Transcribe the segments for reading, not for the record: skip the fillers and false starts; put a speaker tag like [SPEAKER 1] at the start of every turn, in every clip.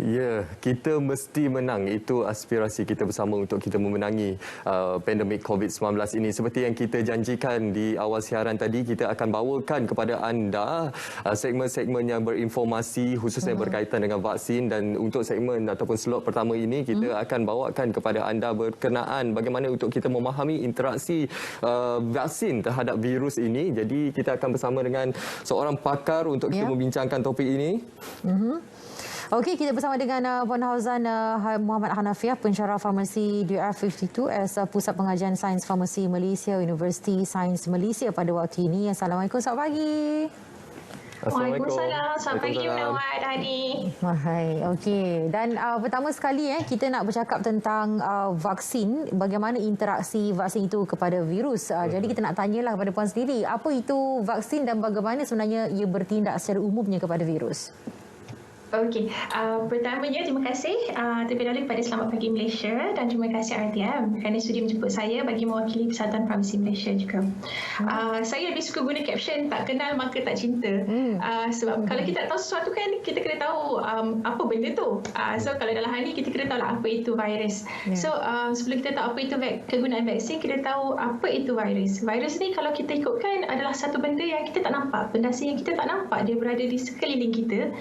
[SPEAKER 1] Ya, kita mesti menang. Itu aspirasi kita bersama untuk kita memenangi pandemik COVID-19 ini. Seperti yang kita janjikan di awal siaran tadi, kita akan bawakan kepada anda segmen-segmen yang berinformasi khususnya berkaitan dengan vaksin, dan untuk segmen ataupun slot pertama ini kita akan bawakan kepada anda berkenaan bagaimana untuk kita memahami interaksi vaksin terhadap virus ini. Jadi kita akan bersama dengan seorang pakar untuk kita membincangkan topik ini.
[SPEAKER 2] Okey, kita bersama dengan Puan Hauzan Muhammad Hanafiah, pensyarah farmasi DF52 Pusat Pengajian Sains Farmasi Malaysia, Universiti Sains Malaysia pada waktu ini. Assalamualaikum, selamat pagi.
[SPEAKER 3] Waalaikumsalam. Selamat pagi Nawad, Hadi.
[SPEAKER 2] Hai, okey. Dan pertama sekali kita nak bercakap tentang vaksin, bagaimana interaksi vaksin itu kepada virus. Jadi kita nak tanyalah kepada puan sendiri, apa itu vaksin dan bagaimana sebenarnya ia bertindak secara umumnya kepada virus?
[SPEAKER 3] Okey, pertamanya terima kasih terlebih dahulu kepada Selamat Pagi Malaysia dan terima kasih RTM kerana sudi menjemput saya bagi mewakili Persatuan Farmasi Malaysia juga. Saya lebih suka guna caption tak kenal maka tak cinta. Sebab kalau kita tak tahu sesuatu kan kita kena tahu apa benda tu. So kalau dalam hal ni kita kena tahu lah apa itu virus. So sebelum kita tahu apa itu kegunaan vaksin, kita tahu apa itu virus. Virus ni kalau kita ikutkan adalah satu benda yang kita tak nampak, benda asing yang kita tak nampak, dia berada di sekeliling kita.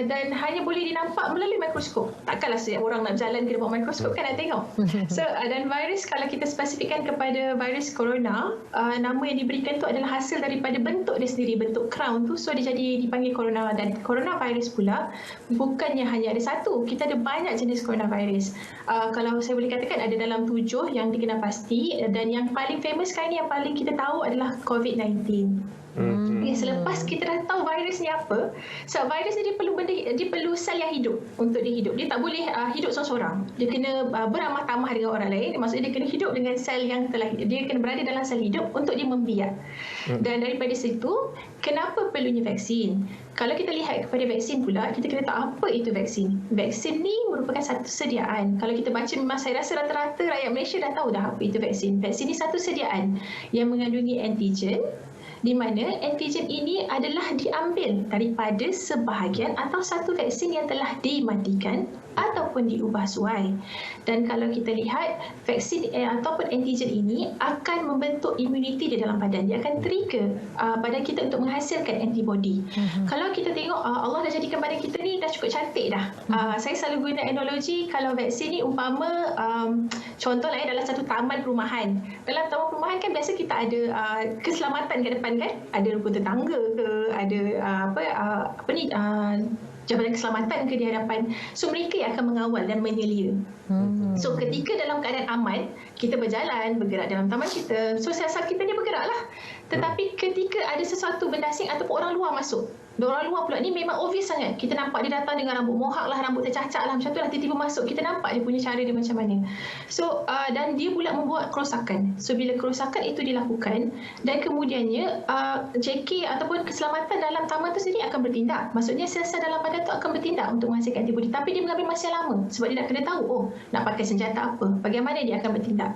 [SPEAKER 3] Dan hanya boleh dinampak melalui mikroskop. Takkanlah setiap orang nak berjalan ke bawah mikroskop kan nak tengok. So dan virus, kalau kita spesifikkan kepada virus corona, nama yang diberikan tu adalah hasil daripada bentuk dia sendiri, bentuk crown tu. So dia jadi dipanggil corona. Dan coronavirus pula bukannya hanya ada satu, kita ada banyak jenis coronavirus. Kalau saya boleh katakan ada dalam 7 yang dikenal pasti, dan yang paling famous sekarang ni yang paling kita tahu adalah COVID-19. Selepas kita dah tahu virus ni apa, so virus ni dia perlu sel yang hidup untuk dia hidup. Dia tak boleh hidup seorang-seorang. Dia kena beramah tamah dengan orang lain. Maksudnya dia kena hidup dengan sel yang telah hidup. Dia kena berada dalam sel hidup untuk dia membiak. Dan daripada situ, kenapa perlunya vaksin? Kalau kita lihat kepada vaksin pula, kita kena tahu apa itu vaksin. Vaksin ni merupakan satu sediaan. Kalau kita baca, memang saya rasa rata-rata rakyat Malaysia dah tahu dah apa itu vaksin. Vaksin ni satu sediaan yang mengandungi antigen, di mana antigen ini adalah diambil daripada sebahagian atau satu vaksin yang telah dimatikan ataupun diubah suai. Dan kalau kita lihat, vaksin ataupun antigen ini akan membentuk imuniti di dalam badan. Dia akan trigger badan kita untuk menghasilkan antibody. Kalau kita tengok, Allah dah jadikan badan kita ni dah cukup cantik dah. Saya selalu guna analogi, kalau vaksin ni umpama contohlah dalam satu taman perumahan. Dalam taman perumahan kan biasa kita ada keselamatan ke depan kan? Ada rukun tetangga ke, ada Jabatan Keselamatan ke di hadapan. So mereka yang akan mengawal dan menyelia. So ketika dalam keadaan aman, kita berjalan, bergerak dalam taman kita, so siasat kita ni bergeraklah. Tetapi ketika ada sesuatu benda asing ataupun orang luar masuk, orang luar pula ni memang obvious sangat. Kita nampak dia datang dengan rambut mohak lah, rambut tercacak lah, macam tu lah, tiba-tiba masuk. Kita nampak dia punya cara dia macam mana. So dan dia pula membuat kerosakan. So bila kerosakan itu dilakukan, dan kemudiannya JK ataupun keselamatan dalam taman tu sendiri akan bertindak. Maksudnya sel-sel dalam badan tu akan bertindak untuk menghasilkan antibody. Tapi dia mengambil masa lama sebab dia nak kena tahu, nak pakai senjata apa, bagaimana dia akan bertindak.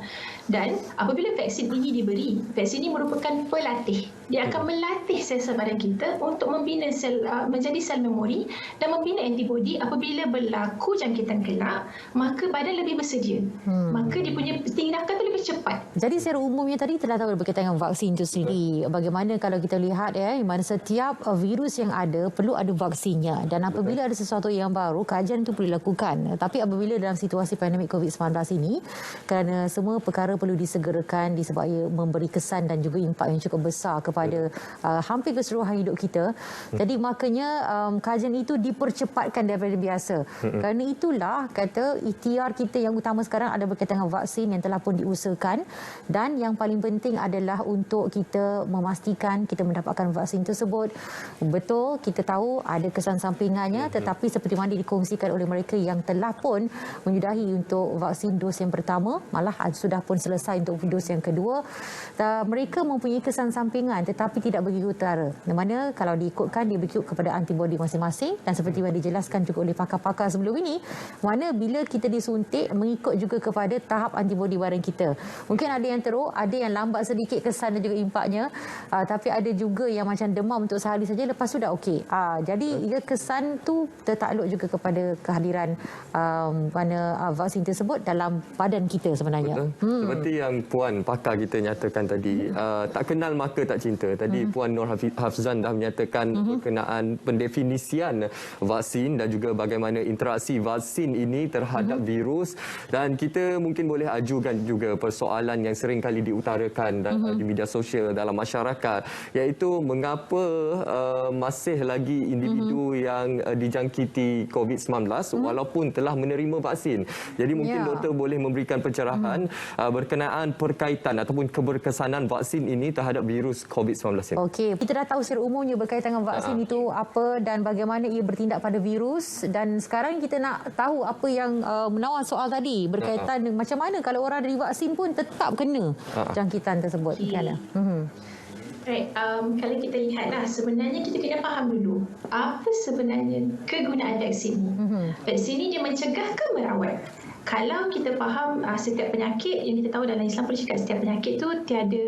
[SPEAKER 3] Dan apabila vaksin ini diberi, vaksin ini merupakan pelatih. Dia akan melatih sel-sel badan kita untuk membina sel, menjadi sel memori dan membina antibody. Apabila berlaku jangkitan kelak, maka badan lebih bersedia. Maka dia punya tindakan tu lebih cepat.
[SPEAKER 2] Jadi secara umumnya tadi telah tahu berkaitan dengan vaksin itu sendiri. Bagaimana kalau kita lihat mana setiap virus yang ada perlu ada vaksinnya. Dan apabila ada sesuatu yang baru, kajian itu perlu dilakukan. Tapi apabila dalam situasi pandemik COVID-19 ini, kerana semua perkara perlu disegerakan disebabkan memberi kesan dan juga impak yang cukup besar kepada hampir keseluruhan hidup kita. Jadi makanya kajian itu dipercepatkan daripada biasa. Kerana itulah kata ikhtiar kita yang utama sekarang ada berkaitan dengan vaksin yang telah pun diusahakan, dan yang paling penting adalah untuk kita memastikan kita mendapatkan vaksin tersebut. Betul, kita tahu ada kesan sampingannya, tetapi seperti mana dikongsikan oleh mereka yang telah pun menyudahi untuk vaksin dos yang pertama, malah sudah pun selesai untuk dos yang kedua, mereka mempunyai kesan sampingan tetapi tidak begitu utara. Di mana kalau diikutkan, dia berikut kepada antibody masing-masing, dan seperti yang dijelaskan juga oleh pakar-pakar sebelum ini, mana bila kita disuntik mengikut juga kepada tahap antibody badan kita. Mungkin ada yang teruk, ada yang lambat sedikit kesan dan juga impaknya, tapi ada juga yang macam demam untuk sehari saja, lepas tu dah okey. Jadi kesan tu tertakluk juga kepada kehadiran vaksin tersebut dalam badan kita sebenarnya.
[SPEAKER 1] Seperti yang Puan pakar kita nyatakan tadi, tak kenal maka tak cinta. Tadi Puan Nur Hafzan dah menyatakan berkenaan pendefinisian vaksin dan juga bagaimana interaksi vaksin ini terhadap virus, dan kita mungkin boleh ajukan juga persoalan yang sering kali diutarakan di media sosial dalam masyarakat, iaitu mengapa masih lagi individu yang dijangkiti COVID-19 walaupun telah menerima vaksin. Jadi mungkin doktor boleh memberikan pencerahan berkenaan perkaitan ataupun keberkesanan vaksin ini terhadap virus COVID-19 ini.
[SPEAKER 2] Okey, kita dah tahu secara umumnya berkaitan dengan vaksin itu apa dan bagaimana ia bertindak pada virus, dan sekarang kita nak tahu apa yang menawan soal tadi berkaitan dengan macam mana kalau orang ada divaksin pun tetap kena jangkitan tersebut.
[SPEAKER 3] Right, kalau kita lihatlah, sebenarnya kita kena faham dulu apa sebenarnya kegunaan vaksin ni. Vaksin ni dia mencegah ke merawat? Kalau kita faham setiap penyakit yang kita tahu dalam Islam pun cakap setiap penyakit tu tiada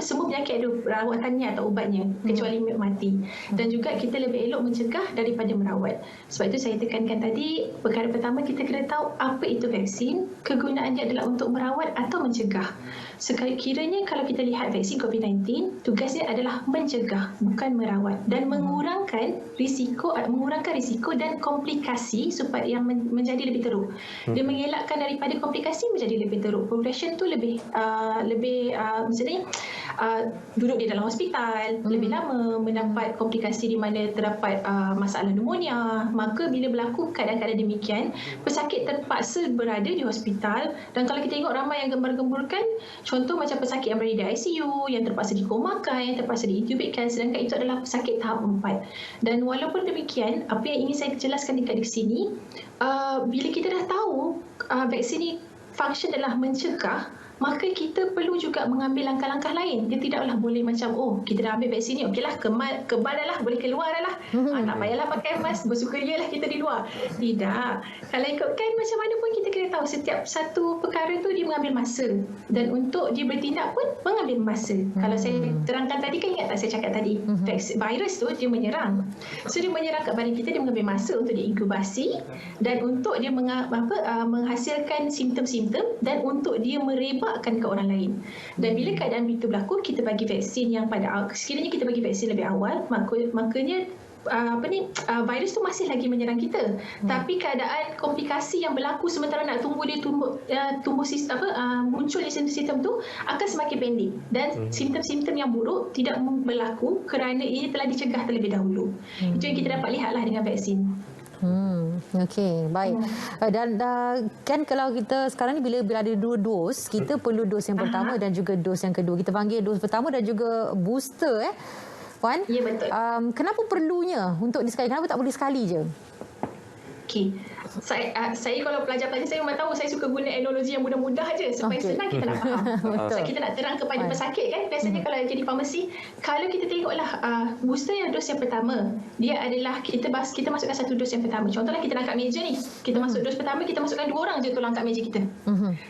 [SPEAKER 3] semua penyakit ada rawatannya atau ubatnya kecuali mati, dan juga kita lebih elok mencegah daripada merawat. Sebab itu saya tekankan tadi, perkara pertama kita kena tahu apa itu vaksin, kegunaannya adalah untuk merawat atau mencegah. Sekiranya kalau kita lihat vaksin COVID-19, tugasnya adalah mencegah bukan merawat, dan mengurangkan risiko dan komplikasi supaya yang menjadi lebih teruk. Dia mengelakkan daripada komplikasi menjadi lebih teruk. Progression tu lebih misalnya duduk di dalam hospital lebih lama, mendapat komplikasi di mana terdapat masalah pneumonia. Maka bila berlaku keadaan-keadaan demikian, pesakit terpaksa berada di hospital. Dan kalau kita tengok ramai yang gembar-gemburkan, contoh macam pesakit yang berada di ICU, yang terpaksa dikomakan, yang terpaksa diintubatekan, sedangkan itu adalah pesakit tahap 4. Dan walaupun demikian, apa yang ingin saya jelaskan dekat di sini, bila kita dah tahu vaksin ni function adalah mencegah, maka kita perlu juga mengambil langkah-langkah lain. Dia tidaklah boleh macam, kita dah ambil vaksin ni, okeylah, kebal dah lah, boleh keluar dah lah. Tak payahlah pakai mask, bersukaria lah kita di luar. Tidak. Kalau ikutkan macam mana pun kita kena tahu setiap satu perkara tu dia mengambil masa. Dan untuk dia bertindak pun mengambil masa. Kalau saya terangkan tadi, kan ingat tak saya cakap tadi, virus tu dia menyerang. So dia menyerang kat badan kita, dia mengambil masa untuk diinkubasi dan untuk dia menghasilkan simptom-simptom dan untuk dia merebakkan ke orang lain. Dan bila keadaan itu berlaku, kita bagi vaksin yang sekiranya kita bagi vaksin lebih awal, makanya virus tu masih lagi menyerang kita. Tapi keadaan komplikasi yang berlaku sementara nak tunggu dia tumbuh sistem muncul di sistem tu akan semakin pendek, dan simptom-simptom yang buruk tidak berlaku kerana ia telah dicegah terlebih dahulu. Itu yang kita dapat lihatlah dengan vaksin.
[SPEAKER 2] Okey, baik. Dan kan kalau kita sekarang ni bila ada 2 dos, kita perlu dos yang pertama dan juga dos yang kedua. Kita panggil dos pertama dan juga booster Puan.
[SPEAKER 3] Ya, betul.
[SPEAKER 2] Kenapa perlunya untuk sekali? Kenapa tak boleh sekali je?
[SPEAKER 3] Okey. Saya kalau pelajar-pelajar saya memang tahu saya suka guna analogi yang mudah-mudah aja supaya senang kita nak faham. So kita nak terang kepada pesakit kan. Biasanya kalau jadi farmasi, kalau kita tengoklah booster yang dos yang pertama, dia adalah kita masukkan satu dos yang pertama. Contohlah kita nak angkat meja ni. Kita masuk dos pertama, kita masukkan 2 orang je tolong angkat meja kita.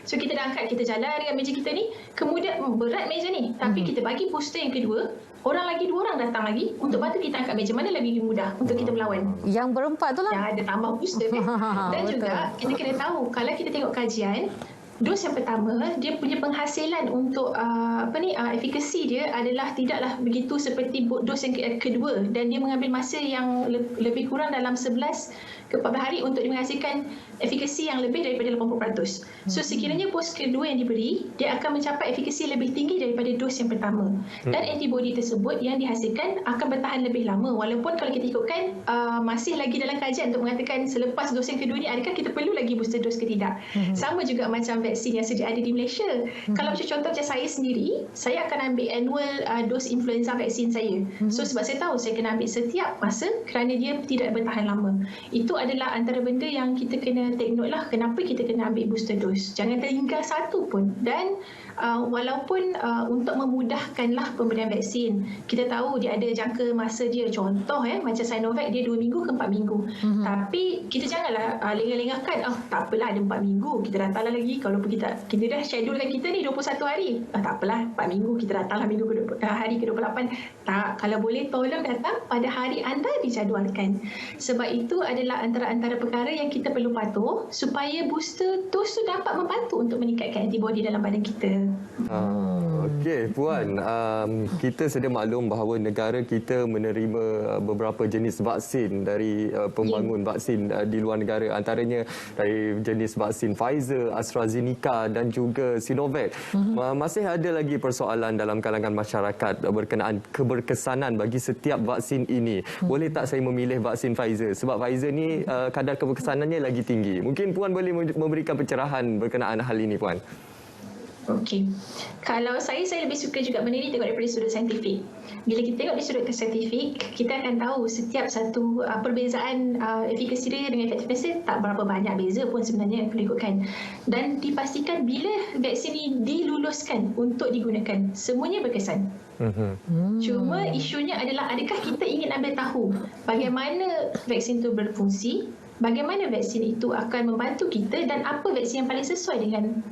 [SPEAKER 3] So kita dah angkat, kita jalan dengan meja kita ni, kemudian berat meja ni. Tapi kita bagi booster yang kedua, orang lagi 2 orang datang lagi untuk bantu kita angkat meja. Mana lebih mudah untuk kita berlawan?
[SPEAKER 2] Yang berempat tu lah.
[SPEAKER 3] Yang ada tambah booster kan. Dan juga kita kena tahu, kalau kita tengok kajian, dos yang pertama dia punya penghasilan untuk efikasi dia adalah tidaklah begitu seperti dos yang kedua, dan dia mengambil masa yang lebih kurang dalam 11 ke 14 hari untuk menghasilkan efikasi yang lebih daripada 80%. So sekiranya dos kedua yang diberi, dia akan mencapai efikasi lebih tinggi daripada dos yang pertama. Dan antibodi tersebut yang dihasilkan akan bertahan lebih lama, walaupun kalau kita ikutkan masih lagi dalam kajian untuk mengatakan selepas dos yang kedua ni adakah kita perlu lagi booster dos ke tidak. Sama juga macam vaksin yang sedia ada di Malaysia. Kalau macam contoh macam saya sendiri, saya akan ambil annual dos influenza vaksin saya. So sebab saya tahu saya kena ambil setiap masa kerana dia tidak bertahan lama. Itu adalah antara benda yang kita kena take note lah, kenapa kita kena ambil booster dose. Jangan tertinggal satu pun. Dan walaupun untuk memudahkanlah pemberian vaksin, kita tahu dia ada jangka masa dia. Contoh macam Sinovac dia 2 minggu ke 4 minggu. Tapi kita janganlah lengah-lengahkan, tak apalah ada 4 minggu, kita datanglah lagi. Kalau kita dah schedulekan kita ni 21 hari, tak apalah 4 minggu, kita datanglah hari ke-28. Tak, kalau boleh tolong datang pada hari anda dijadualkan. Sebab itu adalah antara perkara yang kita perlu patuh supaya booster dose tu dapat membantu untuk meningkatkan antibody dalam badan kita.
[SPEAKER 1] Okey, Puan, kita sedia maklum bahawa negara kita menerima beberapa jenis vaksin dari pembangun vaksin di luar negara, antaranya dari jenis vaksin Pfizer, AstraZeneca dan juga Sinovac. Masih ada lagi persoalan dalam kalangan masyarakat berkenaan keberkesanan bagi setiap vaksin ini. Boleh tak saya memilih vaksin Pfizer? Sebab Pfizer ni kadar keberkesanannya lagi tinggi. Mungkin Puan boleh memberikan pencerahan berkenaan hal ini, Puan.
[SPEAKER 3] Okey. Kalau saya lebih suka juga benda ni tengok daripada sudut saintifik. Bila kita tengok dari sudut saintifik, kita akan tahu setiap satu perbezaan efikasi dia dengan efektivitas dia tak berapa banyak beza pun sebenarnya kalau ikutkan. Dan dipastikan bila vaksin ni diluluskan untuk digunakan, semuanya berkesan. Cuma isunya adalah adakah kita ingin ambil tahu bagaimana vaksin itu berfungsi, bagaimana vaksin itu akan membantu kita dan apa vaksin yang paling sesuai dengan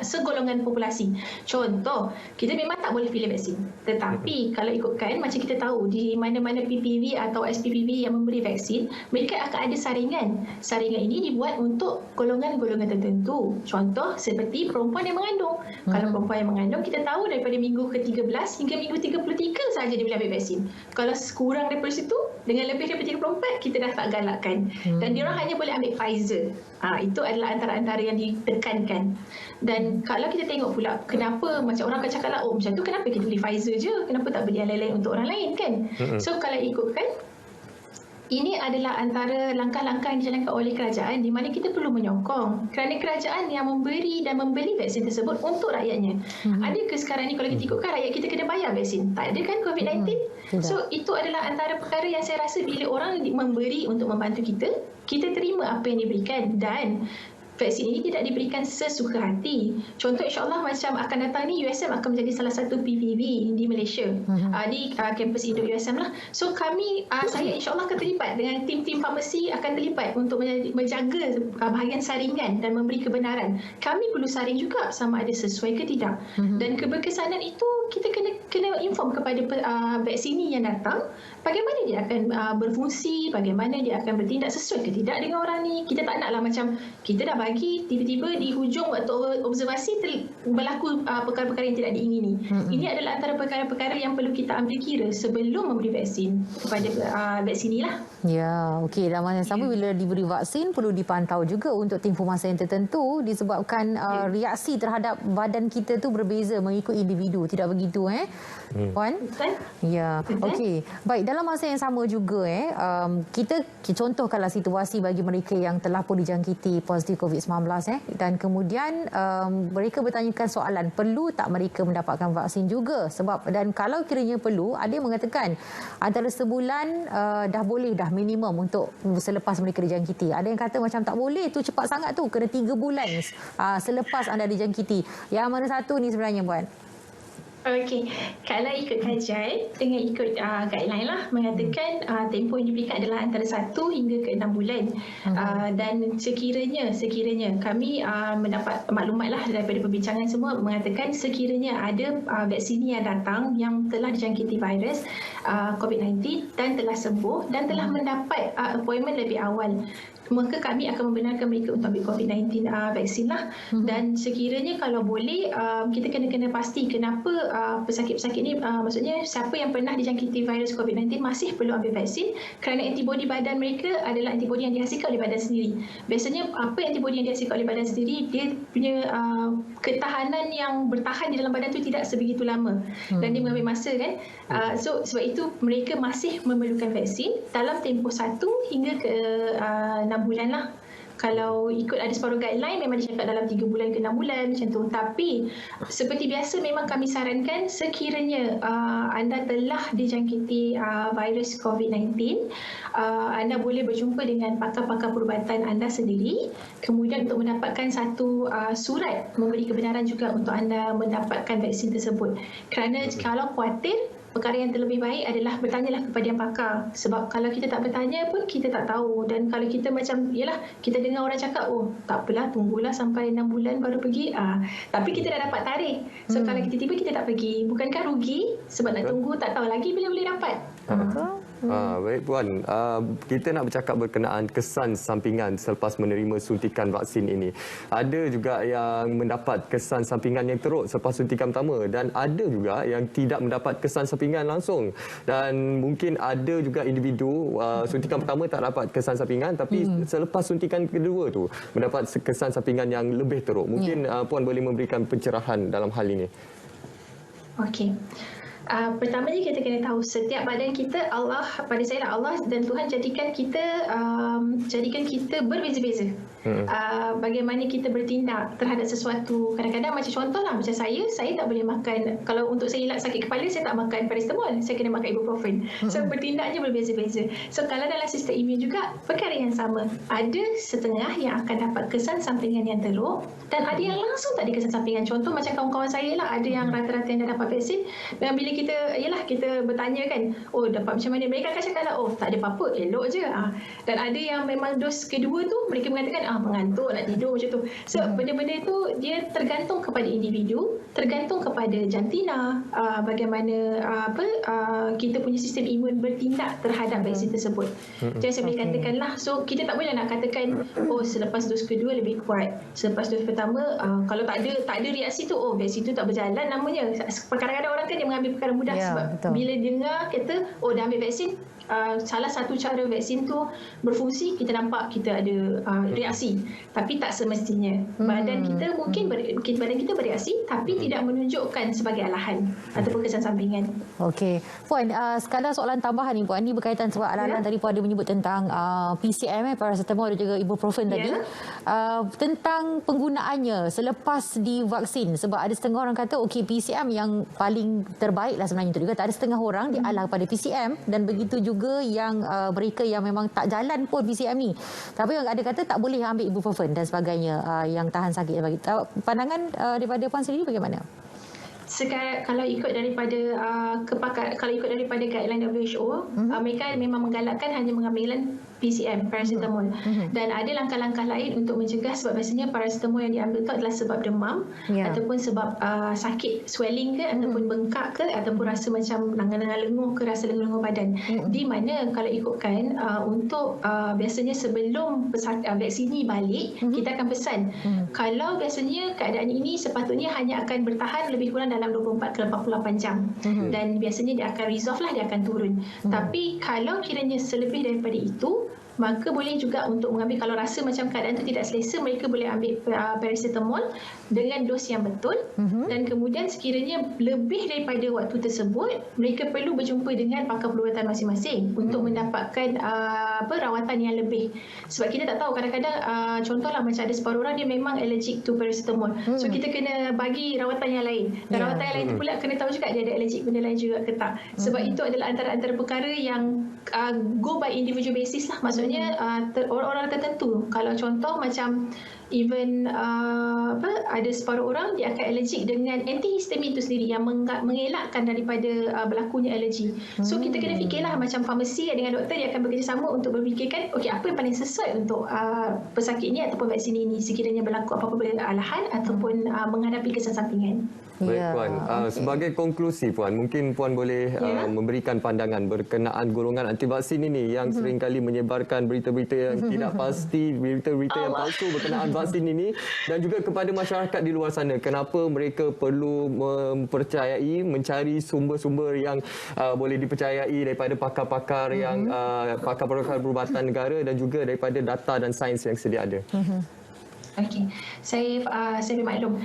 [SPEAKER 3] segolongan populasi. Contoh, kita memang tak boleh pilih vaksin. Tetapi kalau ikutkan macam kita tahu di mana-mana PPV atau SPPV yang memberi vaksin, mereka akan ada saringan. Saringan ini dibuat untuk golongan-golongan tertentu. Contoh seperti perempuan yang mengandung. Kalau perempuan yang mengandung, kita tahu daripada minggu ke-13 hingga minggu 33 sahaja dia boleh ambil vaksin. Kalau kurang daripada situ, dengan lebih daripada 34, kita dah tak galakkan. Dan diorang hanya boleh ambil Pfizer. Itu adalah antara-antara yang ditekankan. Dan kalau kita tengok pula, kenapa macam orang akan cakap lah, macam tu kenapa kita beli Pfizer je? Kenapa tak beli yang lain-lain untuk orang lain kan? So kalau ikutkan, ini adalah antara langkah-langkah yang dijalankan oleh kerajaan di mana kita perlu menyokong kerana kerajaan yang memberi dan membeli vaksin tersebut untuk rakyatnya. Adakah sekarang ni kalau kita ikutkan rakyat kita kena bayar vaksin? Tak ada kan COVID-19? So itu adalah antara perkara yang saya rasa bila orang memberi untuk membantu kita, kita terima apa yang diberikan dan vaksin ini tidak diberikan sesuka hati. Contoh insyaAllah macam akan datang ni USM akan menjadi salah satu PPV di Malaysia. Di kampus Indo USM lah. So kami, saya insyaAllah akan terlibat dengan tim-tim farmasi akan terlibat untuk menjaga bahagian saringan dan memberi kebenaran. Kami perlu saring juga sama ada sesuai ke tidak. Dan keberkesanan itu kita kena inform kepada vaksini yang datang bagaimana dia akan berfungsi, bagaimana dia akan bertindak sesuai ke tidak dengan orang ni. Kita tak naklah macam kita dah bagi tiba-tiba di hujung waktu observasi berlaku perkara-perkara yang tidak diingini. Ini adalah antara perkara-perkara yang perlu kita ambil kira sebelum memberi vaksin kepada vaksini lah.
[SPEAKER 2] Ya, okey. Dan masa yang sama bila diberi vaksin perlu dipantau juga untuk tempoh masa yang tertentu disebabkan reaksi terhadap badan kita tu berbeza mengikut individu. Tidak begitu Puan?
[SPEAKER 3] Betul.
[SPEAKER 2] Ya, okey. Baik, dalam masa yang sama juga kita contohkanlah situasi bagi mereka yang telah pun dijangkiti positif COVID-19 dan kemudian mereka bertanyakan soalan perlu tak mereka mendapatkan vaksin juga sebab dan kalau kiranya perlu ada yang mengatakan antara sebulan dah boleh dah minimum untuk selepas mereka dijangkiti. Ada yang kata macam tak boleh tu cepat sangat tu kena 3 bulan selepas anda dijangkiti. Yang mana satu ni sebenarnya Puan?
[SPEAKER 3] Okey, kalau ikut kajian dengan ikut guideline lah mengatakan tempoh yang diberikan adalah antara 1 hingga ke 6 bulan. Dan sekiranya kami mendapat maklumat lah daripada perbincangan semua mengatakan sekiranya ada vaksin yang datang yang telah dijangkiti virus COVID-19 dan telah sembuh dan telah mendapat appointment lebih awal, maka kami akan membenarkan mereka untuk ambil COVID-19 vaksin lah. Dan sekiranya kalau boleh kita kena pasti kenapa pesakit-pesakit ni maksudnya siapa yang pernah dijangkiti virus COVID-19 masih perlu ambil vaksin kerana antibodi badan mereka adalah antibodi yang dihasilkan oleh badan sendiri. Biasanya apa antibodi yang dihasilkan oleh badan sendiri dia punya ketahanan yang bertahan di dalam badan tu tidak sebegitu lama dan dia mengambil masa kan. So sebab itu mereka masih memerlukan vaksin dalam tempoh 1 hingga ke 6 bulan lah. Kalau ikut ada separuh guideline memang dicakap dalam 3 bulan ke 6 bulan macam tu. Tapi seperti biasa memang kami sarankan sekiranya anda telah dijangkiti virus COVID-19, anda boleh berjumpa dengan pakar-pakar perubatan anda sendiri, kemudian untuk mendapatkan satu surat memberi kebenaran juga untuk anda mendapatkan vaksin tersebut. Kerana kalau khawatir, perkara yang terlebih baik adalah bertanyalah kepada yang pakar. Sebab kalau kita tak bertanya pun kita tak tahu. Dan kalau kita macam, yelah, kita dengar orang cakap, oh tak apalah, tunggulah sampai 6 bulan baru pergi. Tapi kita dah dapat tarikh. So kalau kita tiba kita tak pergi, bukankah rugi? Sebab nak tunggu tak tahu lagi bila boleh dapat.
[SPEAKER 1] Baik Puan, kita nak bercakap berkenaan kesan sampingan selepas menerima suntikan vaksin ini. Ada juga yang mendapat kesan sampingan yang teruk selepas suntikan pertama dan ada juga yang tidak mendapat kesan sampingan langsung. Dan mungkin ada juga individu suntikan pertama tak dapat kesan sampingan tapi selepas suntikan kedua tu mendapat kesan sampingan yang lebih teruk. Mungkin Puan boleh memberikan pencerahan dalam hal ini.
[SPEAKER 3] Okey. Pertamanya kita kena tahu setiap badan kita Allah, pada saya Allah dan Tuhan jadikan kita berbeza-beza. Bagaimana kita bertindak terhadap sesuatu. Kadang-kadang macam contohlah macam saya tak boleh makan, kalau untuk saya elak sakit kepala saya tak makan paracetamol, saya kena makan ibuprofen. So bertindaknya berbeza-beza. So kalau dalam sistem imun juga perkara yang sama. Ada setengah yang akan dapat kesan sampingan yang teruk dan ada yang langsung tak ada kesan sampingan. Contoh macam kawan-kawan saya lah, ada yang rata-rata yang dah dapat vaksin dan bila kita bertanya kan, oh dapat macam mana, mereka akan cakap lah, oh tak ada apa-apa, elok je. Dan ada yang memang dos kedua tu mereka mengatakan mengantuk, nak tidur macam tu. So benda-benda tu dia tergantung kepada individu, tergantung kepada jantina, bagaimana kita punya sistem imun bertindak terhadap vaksin tersebut. Jadi saya boleh katakan lah, so kita tak boleh nak katakan oh selepas dos kedua lebih kuat, selepas dos pertama kalau tak ada reaksi tu, oh vaksin tu tak berjalan namanya. Kadang-kadang orang kan dia mengambil perkara mudah sebab bila dengar kata oh dah ambil vaksin, salah satu cara vaksin tu berfungsi, kita nampak kita ada reaksi, tapi tak semestinya. Badan kita mungkin badan kita bereaksi tapi tidak menunjukkan sebagai alahan ataupun kesan sampingan.
[SPEAKER 2] Okey. Puan, sekadar soalan tambahan ni Puan, ni berkaitan sebab Alan tadi Puan ada menyebut tentang PCM, paracetamol dan juga ibuprofen tadi. Tentang penggunaannya selepas divaksin, sebab ada setengah orang kata okey PCM yang paling terbaik lah sebenarnya untuk juga. Tak ada setengah orang dialah pada PCM dan begitu juga yang mereka yang memang tak jalan pun PCM ni. Tapi yang ada kata tak boleh ambil ibuprofen dan sebagainya yang tahan sakit. Pandangan daripada Puan sendiri bagaimana?
[SPEAKER 3] Sekarang kalau ikut daripada kalau ikut daripada guideline WHO, mereka memang menggalakkan hanya pengambilan PCM, paracetamol. Dan ada langkah-langkah lain untuk mencegah, sebab biasanya paracetamol yang diambil itu adalah sebab demam ataupun sebab sakit, swelling ke ataupun bengkak ke ataupun rasa macam lengan-lengan lenguh ke, rasa lenguh-lenguh badan. Di mana kalau ikutkan untuk biasanya sebelum vaksin ni balik, kita akan pesan kalau biasanya keadaan ini sepatutnya hanya akan bertahan lebih kurang dalam 24 ke 48 jam. Dan biasanya dia akan resolve lah, dia akan turun. Tapi kalau kiranya selebih daripada itu, maka boleh juga untuk mengambil, kalau rasa macam keadaan itu tidak selesa, mereka boleh ambil paracetamol dengan dos yang betul. Dan kemudian sekiranya lebih daripada waktu tersebut, mereka perlu berjumpa dengan pakar perubatan masing-masing untuk mendapatkan rawatan yang lebih. Sebab kita tak tahu, kadang-kadang contohlah macam ada separuh orang dia memang allergic to paracetamol. So kita kena bagi rawatan yang lain. Dan rawatan yang lain tu pula kena tahu juga dia ada allergic benda lain juga ke tak. Sebab itu adalah antara perkara yang go by individual basis lah. Maksudnya orang-orang tertentu, kalau contoh macam even ada separuh orang dia akan allergic dengan antihistamin itu sendiri yang mengelakkan daripada berlakunya alergi. So kita kena fikirlah, macam farmasi dengan doktor dia akan bekerjasama untuk berfikirkan okey apa yang paling sesuai untuk pesakit ini ataupun vaksin ini sekiranya berlaku apa-apa alahan ataupun menghadapi kesan sampingan.
[SPEAKER 1] Baik Puan, sebagai konklusi Puan, mungkin Puan boleh memberikan pandangan berkenaan golongan anti vaksin ini yang seringkali menyebarkan berita-berita yang tidak pasti, berita-berita yang palsu berkenaan vaksin ini, dan juga kepada masyarakat di luar sana, kenapa mereka perlu mempercayai, mencari sumber-sumber yang boleh dipercayai daripada pakar-pakar yang pakar-pakar perubatan negara dan juga daripada data dan sains yang sedia ada.
[SPEAKER 3] Okey, saya bermaklum.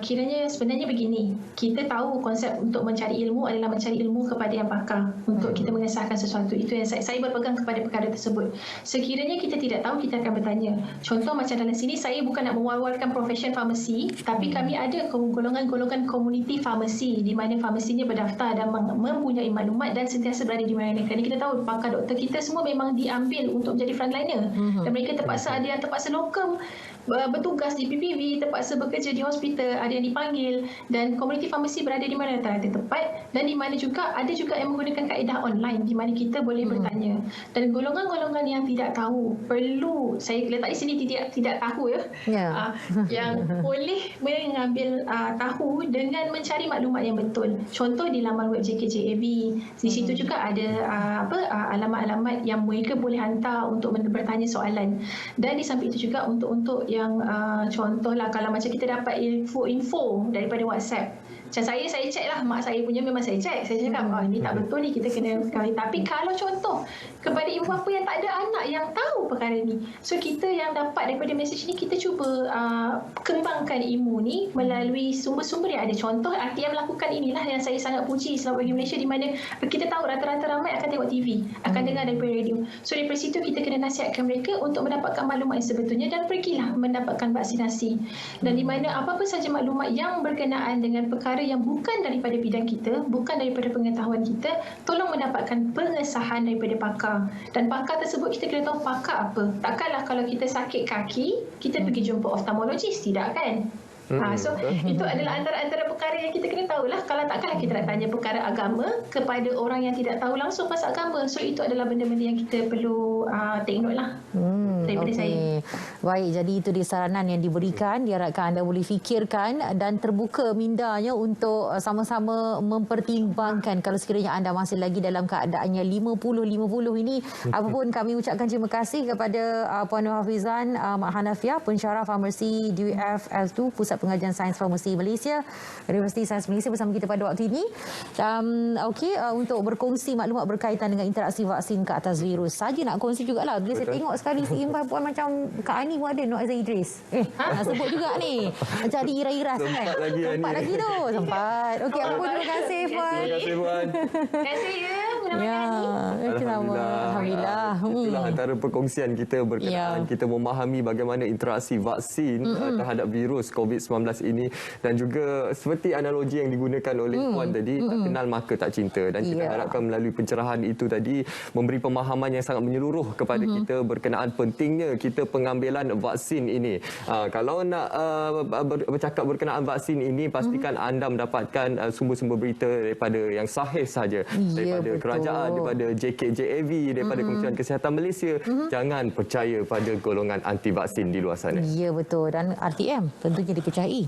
[SPEAKER 3] Kiranya sebenarnya begini, kita tahu konsep untuk mencari ilmu adalah mencari ilmu kepada yang pakar untuk kita mengesahkan sesuatu. Itu yang saya berpegang kepada perkara tersebut. Sekiranya kita tidak tahu, kita akan bertanya. Contoh macam dalam sini, saya bukan nak mewal-walkan profesion farmasi, tapi kami ada golongan-golongan komuniti farmasi di mana farmasinya berdaftar dan mempunyai maklumat dan sentiasa berada di mana. Kerana kita tahu pakar doktor kita semua memang diambil untuk menjadi frontliner. Dan mereka terpaksa, ada yang terpaksa locum bertugas di PPV, terpaksa bekerja di hospital, ada yang dipanggil, dan komuniti farmasi berada di mana ada tempat, dan di mana juga ada juga yang menggunakan kaedah online di mana kita boleh bertanya. Dan golongan-golongan yang tidak tahu perlu, saya letak di sini tidak tahu yang boleh mengambil tahu dengan mencari maklumat yang betul. Contoh di laman web JKJAV, di situ juga ada alamat-alamat yang mereka boleh hantar untuk bertanya soalan. Dan di samping itu juga untuk yang contohlah kalau macam kita dapat info daripada WhatsApp. Macam saya cek lah, mak saya punya memang saya cek. Saya cakap, ini tak betul ni, kita kena kawin. Tapi kalau contoh kepada ibu bapa yang tak ada anak yang tahu perkara ni, so kita yang dapat daripada mesej ni, kita cuba kembangkan ilmu ni melalui sumber-sumber yang ada. Contoh RTM lakukan inilah yang saya sangat puji Selamat Pagi Malaysia, di mana kita tahu rata-rata ramai akan tengok TV, akan dengar daripada radio. So daripada situ kita kena nasihatkan mereka untuk mendapatkan maklumat yang sebetulnya dan pergilah mendapatkan vaksinasi. Dan di mana apa-apa saja maklumat yang berkenaan dengan perkara yang bukan daripada bidang kita, bukan daripada pengetahuan kita, tolong mendapatkan pengesahan daripada pakar. Dan pakar tersebut kita kena tahu pakar apa. Takkanlah kalau kita sakit kaki, kita pergi jumpa oftalmologis, tidak kan? So itu adalah antara perkara yang kita kena tahulah. Kalau takkanlah kita nak tanya perkara agama kepada orang yang tidak tahu langsung pasal agama. So itu adalah benda-benda yang kita perlu take note lah daripada saya.
[SPEAKER 2] Baik, jadi itu dia saranan yang diberikan. Diharapkan anda boleh fikirkan dan terbuka mindanya untuk sama-sama mempertimbangkan kalau sekiranya anda masih lagi dalam keadaannya 50-50 ini. Apapun, kami ucapkan terima kasih kepada Puan Nur Hafizan Mak Hanafiah, pensyarah farmasi DUF L2 Pusat Pengajian Sains Farmasi Malaysia, Universiti Sains Malaysia, bersama kita pada waktu ini. Untuk berkongsi maklumat berkaitan dengan interaksi vaksin ke atas virus. Saja nak kongsi jugalah. Bila saya tengok sekali si puan macam Kak Ani pun ada Nur Aizah Idris. Nak sebut juga ni. Macam ira-ira sangat. Sempat lagi tu. Sempat. Okey, apa pun terima kasih Puan.
[SPEAKER 1] Terima kasih Puan.
[SPEAKER 3] Terima kasih ya.
[SPEAKER 2] Alhamdulillah.
[SPEAKER 1] Itulah antara perkongsian kita berkenaan kita memahami bagaimana interaksi vaksin terhadap virus COVID-19 ini, dan juga seperti analogi yang digunakan oleh Puan tadi, tak kenal maka tak cinta, dan kita harapkan melalui pencerahan itu tadi memberi pemahaman yang sangat menyeluruh kepada kita berkenaan pentingnya kita pengambilan vaksin ini. Kalau nak bercakap berkenaan vaksin ini, pastikan anda mendapatkan sumber-sumber berita daripada yang sahih sahaja, daripada kerajaan, daripada JKJAV, daripada Kementerian Kesihatan Malaysia. Jangan percaya pada golongan anti vaksin di luar sana.
[SPEAKER 2] Ya, betul. Dan RTM tentunya dipercayai.